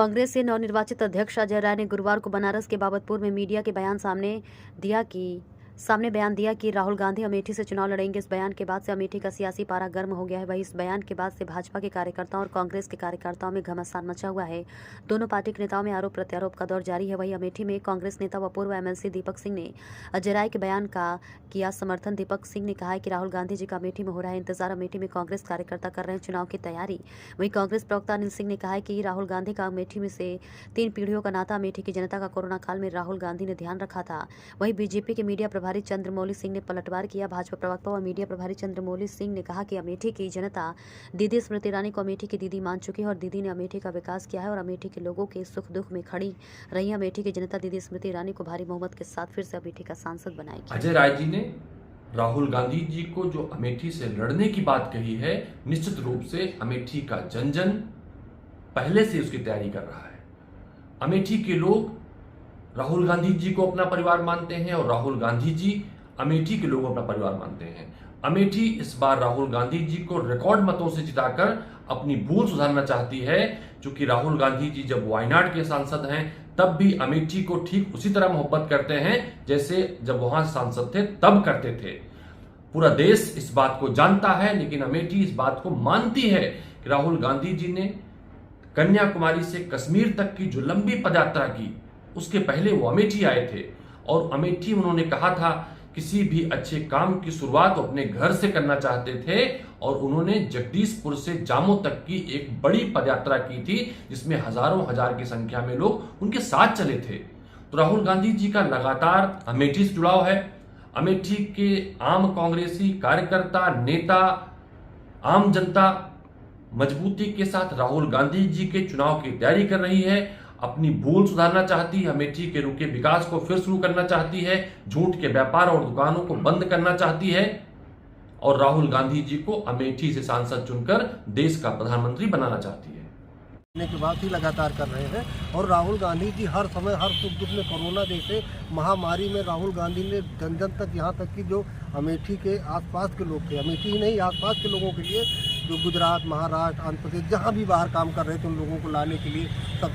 कांग्रेस से नवनिर्वाचित अध्यक्ष अजय राय ने गुरुवार को बनारस के बाबतपुर में मीडिया के सामने बयान दिया कि राहुल गांधी अमेठी से चुनाव लड़ेंगे। इस बयान के बाद से अमेठी का सियासी पारा गर्म हो गया है। वहीं इस बयान के बाद से भाजपा के कार्यकर्ताओं और कांग्रेस के कार्यकर्ताओं में घमासान मचा हुआ है। दोनों पार्टी के नेताओं में आरोप प्रत्यारोप का दौर जारी है। वहीं अमेठी में कांग्रेस नेता व पूर्व एमएलसी दीपक सिंह ने अजय राय के बयान का किया समर्थन। दीपक सिंह ने कहा है कि राहुल गांधी जी का अमेठी में हो रहा है इंतजार। अमेठी में कांग्रेस कार्यकर्ता कर रहे हैं चुनाव की तैयारी। वहीं कांग्रेस प्रवक्ता अनिल सिंह ने कहा है कि राहुल गांधी का अमेठी में से 3 पीढ़ियों का नाता। अमेठी की जनता का कोरोना काल में राहुल गांधी ने ध्यान रखा था। वहीं बीजेपी के मीडिया प्रभारी चंद्रमौली सिंह ने पलटवार किया। भाजपा प्रवक्ता व मीडिया प्रभारी चंद्रमौली सिंह ने कहा कि अमेठी की जनता दीदी स्मृति ईरानी को अमेठी की दीदी मान चुकी है और दीदी ने अमेठी का विकास किया है और अमेठी के लोगों के सुख दुख में खड़ी रही है। अमेठी की जनता दीदी स्मृति ईरानी को भारी बहुमत के साथ फिर से अमेठी का सांसद बनाएगी। अजय राय जी ने राहुल गांधी जी को जो अमेठी से लड़ने की बात कही है, निश्चित रूप से अमेठी का जन जन पहले से उसकी तैयारी कर रहा है। अमेठी के लोग राहुल गांधी जी को अपना परिवार मानते हैं और राहुल गांधी जी अमेठी के लोग अपना परिवार मानते हैं। अमेठी इस बार राहुल गांधी जी को रिकॉर्ड मतों से जिताकर अपनी भूल सुधारना चाहती है, क्योंकि राहुल गांधी जी जब वायनाड के सांसद हैं तब भी अमेठी को ठीक उसी तरह मोहब्बत करते हैं जैसे जब वहां सांसद थे तब करते थे। पूरा देश इस बात को जानता है, लेकिन अमेठी इस बात को मानती है कि राहुल गांधी जी ने कन्याकुमारी से कश्मीर तक की जो लंबी पदयात्रा की, उसके पहले वो अमेठी आए थे और अमेठी उन्होंने कहा था किसी भी अच्छे काम की शुरुआत अपने घर से करना चाहते थे और उन्होंने जगदीशपुर से जामो तक की एक बड़ी पदयात्रा की थी जिसमें हजारों हजार की संख्या में लोग उनके साथ चले थे। तो राहुल गांधी जी का लगातार अमेठी से जुड़ाव है। अमेठी के आम कांग्रेसी कार्यकर्ता, नेता, आम जनता मजबूती के साथ राहुल गांधी जी के चुनाव की तैयारी कर रही है, अपनी भूल सुधारना चाहती है, अमेठी के रुके विकास को फिर शुरू करना चाहती है, झूठ के व्यापार और दुकानों को बंद करना चाहती है और राहुल गांधी जी को अमेठी से सांसद चुनकर देश का प्रधानमंत्री बनाना चाहती है। की बात ही लगातार कर रहे हैं और राहुल गांधी जी हर समय हर सुख दुख में कोरोना जैसे महामारी में राहुल गांधी ने जन जन तक, यहाँ तक कि जो अमेठी के आसपास के लोग थे, अमेठी ही नहीं आसपास के लोगों के लिए जो गुजरात, महाराष्ट्र, आंध्र प्रदेश जहाँ भी बाहर काम कर रहे थे उन लोगों को लाने के लिए सब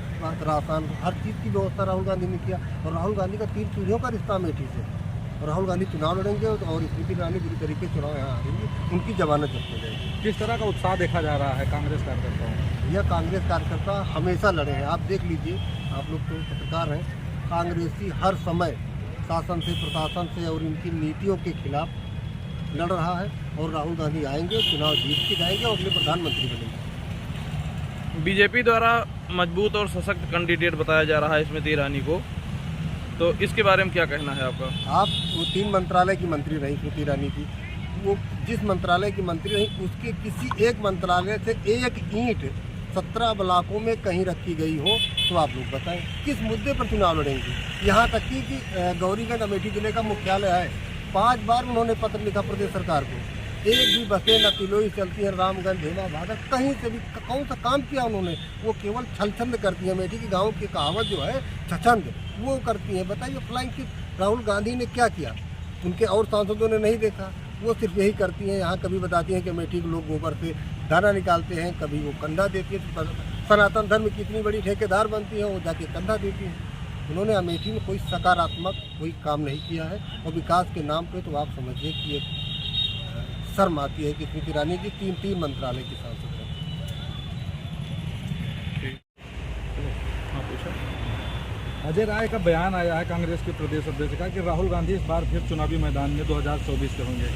राशन हर चीज़ की व्यवस्था राहुल गांधी ने किया। और राहुल गांधी का 3 पीढ़ियों का रिश्ता अमेठी से और राहुल गांधी चुनाव लड़ेंगे और स्मृति ईरानी बुरी तरीके से चुनाव यहाँ आ रही, उनकी जमानत जब्त हो जाएगी। किस तरह का उत्साह देखा जा रहा है कांग्रेस कार्यकर्ताओं में? यह कांग्रेस कार्यकर्ता हमेशा लड़े हैं। आप देख लीजिए, आप लोग तो पत्रकार हैं, कांग्रेसी हर समय शासन से, प्रशासन से और इनकी नीतियों के खिलाफ लड़ रहा है और राहुल गांधी आएंगे, चुनाव जीत के जाएंगे और अगले प्रधानमंत्री बनेंगे। बीजेपी द्वारा मजबूत और सशक्त कैंडिडेट बताया जा रहा है स्मृति ईरानी को, तो इसके बारे में क्या कहना है आपका? आप वो 3 मंत्रालय की मंत्री रही स्मृति ईरानी की, वो जिस मंत्रालय की मंत्री रही उसके किसी एक मंत्रालय से एक ईंट 17 ब्लॉकों में कहीं रखी गई हो तो आप लोग बताएं किस मुद्दे पर चुनाव लड़ेंगे। यहाँ तक कि गौरीगंज अमेठी जिले का मुख्यालय है, 5 बार उन्होंने पत्र लिखा प्रदेश सरकार को, एक भी बसें न तिलोई चलती हैं, रामगंज, हेमा, भादर कहीं से भी कौन सा काम किया उन्होंने? वो केवल छलछंद करती हैं। अमेठी की गाँव की कहावत जो है छछंद, वो करती हैं। बताइए फ्लाइंग किट राहुल गांधी ने क्या किया? उनके और सांसदों ने नहीं देखा, वो सिर्फ यही करती हैं। यहाँ कभी बताती हैं कि अमेठी के लोग गोबर से दाना निकालते हैं, कभी वो कंधा देती है। सनातन धर्म की इतनी बड़ी ठेकेदार बनती है, वो जाके कंधा देती है। उन्होंने अमेठी में कोई सकारात्मक कोई काम नहीं किया है और विकास के नाम पे तो आप समझिए कि एक शर्म आती है कि स्मृति ईरानी जी 3 मंत्रालय की सांसद हैं। अजय राय का बयान आया है कांग्रेस के प्रदेश अध्यक्ष का कि राहुल गांधी इस बार फिर चुनावी मैदान में 2024 के होंगे,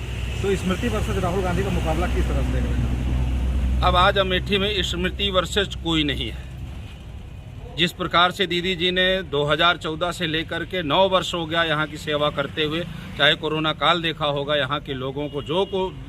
तो स्मृति वर्सेज राहुल गांधी का मुकाबला किस तरह से देख रहे हैं? अब आज अमेठी में स्मृति वर्सेज कोई नहीं है। जिस प्रकार से दीदी जी ने 2014 से लेकर के 9 वर्ष हो गया यहाँ की सेवा करते हुए, चाहे कोरोना काल देखा होगा, यहाँ के लोगों को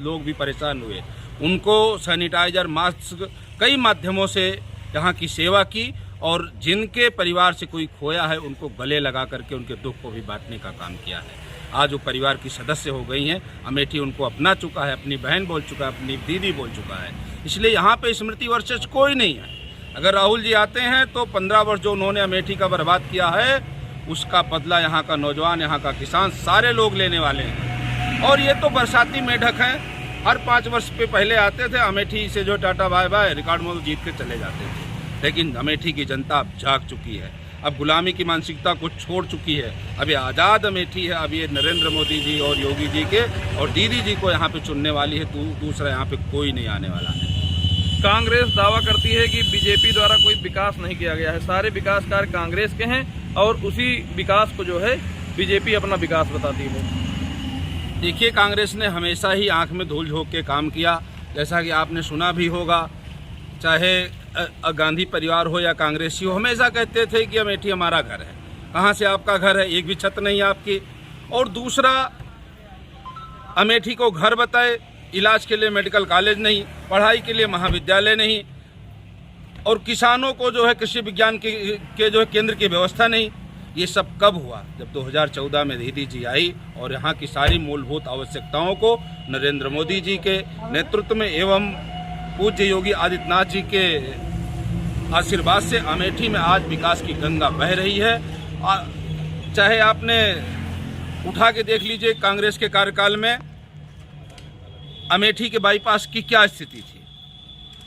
लोग भी परेशान हुए, उनको सैनिटाइजर, मास्क कई माध्यमों से यहाँ की सेवा की और जिनके परिवार से कोई खोया है उनको गले लगा करके उनके दुख को भी बांटने का काम किया है। आज वो परिवार की सदस्य हो गई हैं, अमेठी उनको अपना चुका है, अपनी बहन बोल चुका है, अपनी दीदी बोल चुका है। इसलिए यहाँ पे स्मृति वर्सेज कोई नहीं है। अगर राहुल जी आते हैं तो 15 वर्ष जो उन्होंने अमेठी का बर्बाद किया है उसका बदला यहाँ का नौजवान, यहाँ का किसान, सारे लोग लेने वाले हैं। और ये तो बरसाती मेढक हैं, हर 5 वर्ष पे पहले आते थे, अमेठी से जो टाटा बाय बाय रिकॉर्ड में जीत के चले जाते थे। लेकिन अमेठी की जनता अब जाग चुकी है, अब गुलामी की मानसिकता को छोड़ चुकी है। अब ये आज़ाद अमेठी है। अब ये नरेंद्र मोदी जी और योगी जी के और दीदी जी को यहाँ पे चुनने वाली है। दूसरा यहाँ पे कोई नहीं आने वाला है। कांग्रेस दावा करती है कि बीजेपी द्वारा कोई विकास नहीं किया गया है, सारे विकास कार्य कांग्रेस के हैं और उसी विकास को जो है बीजेपी अपना विकास बताती है। देखिए, कांग्रेस ने हमेशा ही आंख में धूल झोंक के काम किया। जैसा कि आपने सुना भी होगा, चाहे गांधी परिवार हो या कांग्रेसी हो, हमेशा कहते थे कि अमेठी हमारा घर है। कहाँ से आपका घर है? एक भी छत नहीं आपकी। और दूसरा, अमेठी को घर बताए, इलाज के लिए मेडिकल कॉलेज नहीं, पढ़ाई के लिए महाविद्यालय नहीं, और किसानों को जो है कृषि विज्ञान के जो है केंद्र की व्यवस्था नहीं। ये सब कब हुआ? जब 2014 में दीदी जी आई और यहाँ की सारी मूलभूत आवश्यकताओं को नरेंद्र मोदी जी के नेतृत्व में एवं पूज्य योगी आदित्यनाथ जी के आशीर्वाद से अमेठी में आज विकास की गंगा बह रही है। चाहे आपने उठा के देख लीजिए, कांग्रेस के कार्यकाल में अमेठी के बाईपास की क्या स्थिति थी।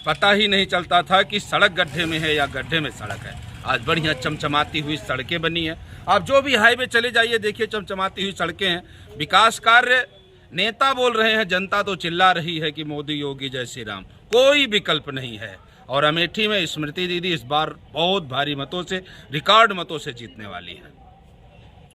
पता ही नहीं चलता था कि सड़क गड्ढे में है या गड्ढे में सड़क है। आज बढ़िया चमचमाती हुई सड़कें बनी है। आप जो भी हाईवे चले जाइए, देखिए चमचमाती हुई सड़कें हैं। विकास कार्य नेता बोल रहे हैं, जनता तो चिल्ला रही है कि मोदी योगी जय श्री राम। कोई विकल्प नहीं है। और अमेठी में स्मृति दीदी इस बार बहुत भारी मतों से, रिकॉर्ड मतों से जीतने वाली है।